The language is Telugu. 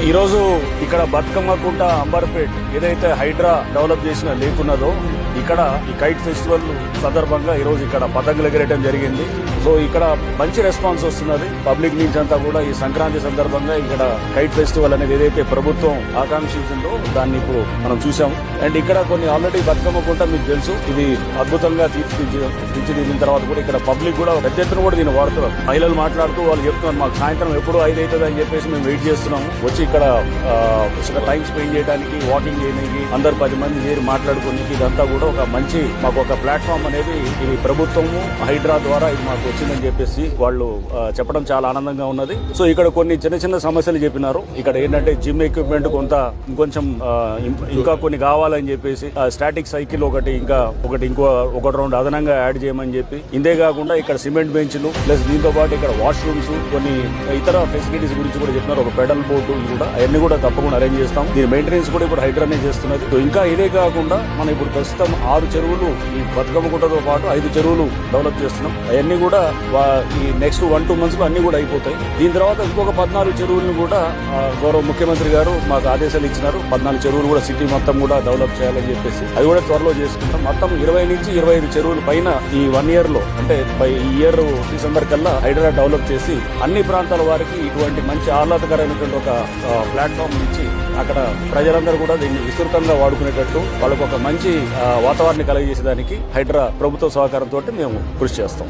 ఈ రోజు ఇక్కడ బతుకమ్మకుంట అంబర్పేట్ ఏదైతే హైడ్రా డెవలప్ చేసిన లేక్ ఉన్నదో ఇక్కడ ఈ కైట్ ఫెస్టివల్ సందర్భంగా ఈ రోజు ఇక్కడ పతంగులు ఎగరేయడం జరిగింది. సో ఇక్కడ మంచి రెస్పాన్స్ వస్తున్నది పబ్లిక్ నుంచి అంతా కూడా. ఈ సంక్రాంతి సందర్భంగా ఇక్కడ కైట్ ఫెస్టివల్ అనేది ఏదైతే ప్రభుత్వం ఆకాంక్షించిందో దాన్ని ఇప్పుడు మనం చూసాము. అండ్ ఇక్కడ కొన్ని ఆల్రెడీ బతుకమ్మకుంట మీకు తెలుసు, ఇది అద్భుతంగా తీర్చిదిద్దిన తర్వాత కూడా ఇక్కడ పబ్లిక్ కూడా పెద్ద ఎత్తున కూడా దీన్ని వాడుతున్నారు. మహిళలు మాట్లాడుతూ వాళ్ళు చెప్తున్నారు, మాకు సాయంత్రం ఎప్పుడు 5 అవుతుంది అని చెప్పేసి మేము వెయిట్ చేస్తున్నాము. వచ్చి ఇక్కడ టైం స్పెండ్ చేయడానికి, వాకింగ్ చేయడానికి, అందరు 10 మంది చేరి మాట్లాడుకోనికి ఇదంతా కూడా ఒక మంచి మాకు ఒక ప్లాట్ఫామ్ అనేది ఇది ప్రభుత్వము హైడ్రా ద్వారా ఇది మాకు వచ్చిందని చెప్పేసి వాళ్ళు చెప్పడం చాలా ఆనందంగా ఉన్నది. సో ఇక్కడ కొన్ని చిన్న చిన్న సమస్యలు చెప్పినారు. ఇక్కడ ఏంటంటే జిమ్ ఎక్విప్మెంట్ ఇంకొంచెం ఇంకా కొన్ని కావాలని చెప్పేసి స్టాటిక్ సైకిల్ ఇంకో రౌండ్ అదనంగా యాడ్ చేయమని చెప్పి, ఇంతే కాకుండా ఇక్కడ సిమెంట్ బెంచ్లు ప్లస్ దీంతో పాటు ఇక్కడ వాష్రూమ్స్ కొన్ని ఇతర ఫెసిలిటీస్ గురించి కూడా చెప్పినారు. ఒక పెడల్ బోర్డు కూడా అవన్నీ కూడా తప్పకుండా అరేంజ్ చేస్తాం. దీని మెయింటెనెన్స్ కూడా ఇప్పుడు హైడ్రానే చేస్తున్నది. సో ఇంకా ఇదే కాకుండా మనం ఇప్పుడు ప్రస్తుతం 6 చెరువులు ఈ బతుకమ్మకుంటతో పాటు 5 చెరువులు డెవలప్ చేస్తున్నాం. అవన్నీ కూడా ఈ నెక్స్ట్ 1-2 months లో అన్ని కూడా అయిపోతాయి. దీని తర్వాత ఇంకొక 14 చెరువులను కూడా గౌరవ ముఖ్యమంత్రి గారు మాకు ఆదేశాలు ఇచ్చినారు. 14 చెరువులు కూడా సిటీ మొత్తం కూడా డెవలప్ చేయాలని చెప్పేసి అది కూడా త్వరలో చేసుకుంటాం. మొత్తం 20 నుంచి 25 చెరువుల పైన ఈ 1 year లో, అంటే ఈ ఇయర్ డిసెంబర్ కల్లా హైడ్రా డెవలప్ చేసి అన్ని ప్రాంతాల వారికి ఇటువంటి మంచి ఆహ్లాదకరమైనటువంటి ఒక ప్లాట్ఫామ్ ఇచ్చి అక్కడ ప్రజలందరూ కూడా దీన్ని విస్తృతంగా వాడుకునేటట్టు వాళ్ళకు ఒక మంచి వాతావరణాన్ని కలిగజేసేదానికి హైడ్రా ప్రభుత్వ సహకారంతో మేము కృషి చేస్తాం.